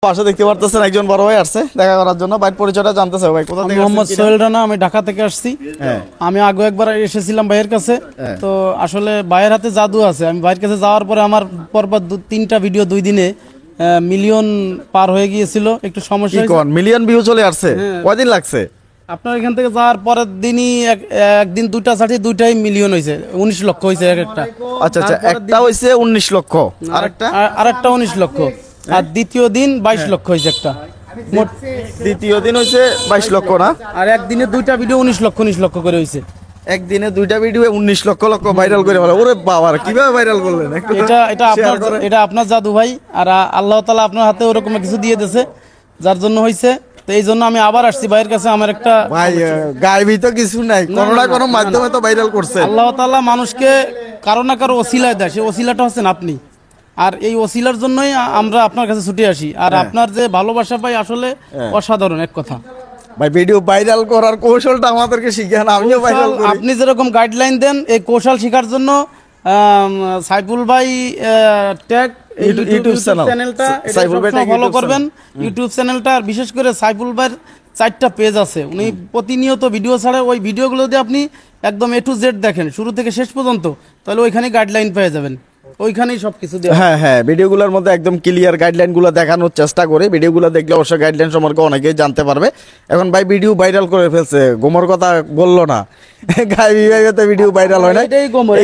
পাশে দেখতে পারতেছেন একজন বড় ভাই আসছে দেখা করার জন্য। ভাই পরিচয়টা জানতে চাই ভাই, কোথা থেকে? মোহাম্মদ সোহেল রানা, আমি ঢাকা থেকে আসছি। আমি আগে একবার এসেছিলাম ভাইয়ের কাছে, তো আসলে ভাইয়ের হাতে জাদু আছে। আমি ভাইয়ের কাছে যাওয়ার পরে আমার পরপর 3টা ভিডিও 2 দিনে মিলিয়ন পার হয়ে গিয়েছিল। একটু সমস্যা হয়েছে। মিলিয়ন ভিউ চলে আসছে, কয়দিন লাগছে? আপনার এখান থেকে যাওয়ার পরের দিনই একদিন 2টা ছাড়ি 2টাই মিলিয়ন হয়েছে, 19 লক্ষ হয়েছে এক একটা। আচ্ছা আচ্ছা, একটা হইছে 19 লক্ষ, আরেকটা 19 লক্ষ, আর দ্বিতীয় দিন 22 লক্ষ হয়েছে একটা। মোট দ্বিতীয় দিন হইছে 22 লক্ষ না? আর একদিনে 2টা ভিডিও 19 লক্ষ করে হয়েছে। একদিনে 2টা ভিডিও 19 লক্ষ ভাইরাল করে ফেলে। ওরে বাবা, কিভাবে ভাইরাল করলেন? এটা আপনার জাদু ভাই, আর আল্লাহ তাআলা আপনার হাতে ওরকম কিছু দিয়ে দিয়েছে যার জন্য হয়েছে। তো এই জন্য আমি আবার আসছি ভাইয়ের কাছে। আমার একটা ভাই গায়েবী তো কিছু নাই, কোনো না কোনো মাধ্যমে তো ভাইরাল করছে। আল্লাহ তাআলা মানুষকে কারো না কারো ওসিলায় দেয়, সেই ওসিলাটা হচ্ছেন আপনি। আর এই ওসিলার জন্যই আমরা আপনার কাছে ছুটে আসি। আর আপনার যে ভালোবাসা ভাই আসলে অসাধারণ এক কথা। ভাই ভিডিও ভাইরাল করার কৌশলটা আমাদেরকে শিখান, আমিও ভাইরাল করি। আপনি যেরকম গাইডলাইন দেন এই কৌশল শেখার জন্য সাইফুল ভাই ট্যাগ ইউটিউব চ্যানেলটা ফলো করবেন। ইউটিউব চ্যানেলটা, আর বিশেষ করে সাইফুল ভাইয়ের 4টা পেজ আছে। উনি প্রতিনিয়ত ভিডিও ছাড়ে। ওই ভিডিওগুলো যদি আপনি একদম A to Z দেখেন শুরু থেকে শেষ পর্যন্ত, তাহলে ওইখানে গাইডলাইন পেয়ে যাবেন। ওইখানেই সবকিছু দেওয়া। হ্যাঁ, ভিডিওগুলোর মধ্যে একদম ক্লিয়ার গাইডলাইনগুলো দেখানোর চেষ্টা করি। ভিডিওগুলো দেখলে অবশ্যই গাইডলাইন সম্পর্কে অনেকেই জানতে পারবে। এখন ভাই ভিডিও ভাইরাল করে ফেলছে, গোমর কথা বললো না, গায়ে ভিডিও ভাইরাল হয় না।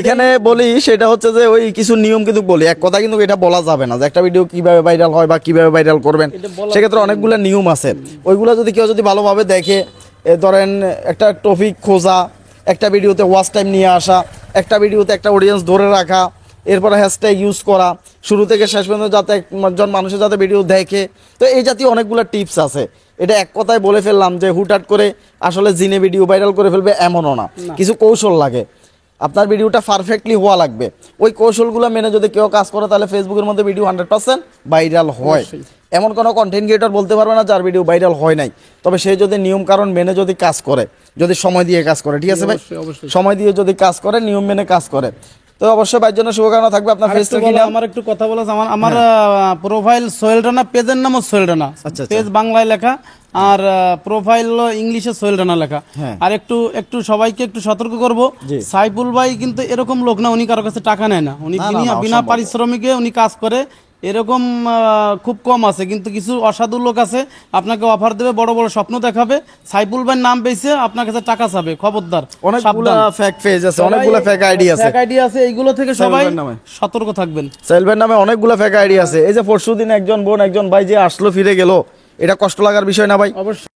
এখানে বলি সেটা হচ্ছে যে ওই কিছু নিয়ম কিন্তু বলি, এক কথা কিন্তু এটা বলা যাবে না যে একটা ভিডিও কিভাবে ভাইরাল হয় বা কিভাবে ভাইরাল করবেন। সেক্ষেত্রে অনেকগুলো নিয়ম আছে। ওইগুলো যদি কেউ ভালোভাবে দেখে, ধরেন একটা টপিক খোঁজা, একটা ভিডিওতে ওয়াচ টাইম নিয়ে আসা, একটা ভিডিওতে একটা অডিয়েন্স ধরে রাখা, এরপরে হ্যাশট্যাগ ইউজ করা, শুরু থেকে শেষ পর্যন্ত যাতে একজন মানুষের যাতে ভিডিও দেখে। তো এই জাতীয় অনেকগুলো টিপস আছে। এটা এক কথায় বলে ফেললাম যে হুটহাট করে আসলে জিনে ভিডিও ভাইরাল করে ফেলবে এমনও না, কিছু কৌশল লাগে। আপনার ভিডিওটা পারফেক্টলি হওয়া লাগবে। ওই কৌশলগুলো মেনে যদি কেউ কাজ করে তাহলে ফেসবুকের মধ্যে ভিডিও 100% ভাইরাল হয়। এমন কোনো কন্টেন্ট ক্রিয়েটর বলতে পারবে না যার ভিডিও ভাইরাল হয় নাই। তবে সে যদি নিয়ম কারণ মেনে যদি কাজ করে, যদি সময় দিয়ে কাজ করে, ঠিক আছে ভাই? সময় দিয়ে যদি কাজ করে, নিয়ম মেনে কাজ করে, তো অবশ্যই ভাইয়ের জন্য শুভকামনা থাকবে। আপনার ফেস থেকে আমার একটু কথা বলা, আমার প্রোফাইল সোহেল রানা, পেজের নামও সোহেল রানা। পেজ বাংলায় লেখা আর প্রোফাইল ইংলিশে সোহেল রানা লেখা। আর একটু সবাইকে একটু সতর্ক করব, সাইফুল ভাই কিন্তু এরকম লোক না, উনি কারো কাছে টাকা নেয় না। উনি বিনা পারিশ্রমিকে উনি কাজ করে। এরকম খুব কম আছে, কিন্তু কিছু অসাধু লোক আছে আপনাকে অফার দেবে, বড় বড় স্বপ্ন দেখাবে। সাইফুল ভাইয়ের নাম পেয়েছে আপনার কাছে টাকা চাবে, খবরদার। অনেকগুলো ফেক পেজ আছে, অনেকগুলো ফেক আইডি আছে, এইগুলো থেকে সবাই সতর্ক থাকবেন। সাইফুল ভাইয়ের নামে অনেকগুলো ফেক আইডি আছে। এই যে পরশুদিন একজন বোন একজন ভাই যে আসলো ফিরে গেল, এটা কষ্ট লাগার বিষয় না ভাই? অবশ্যই।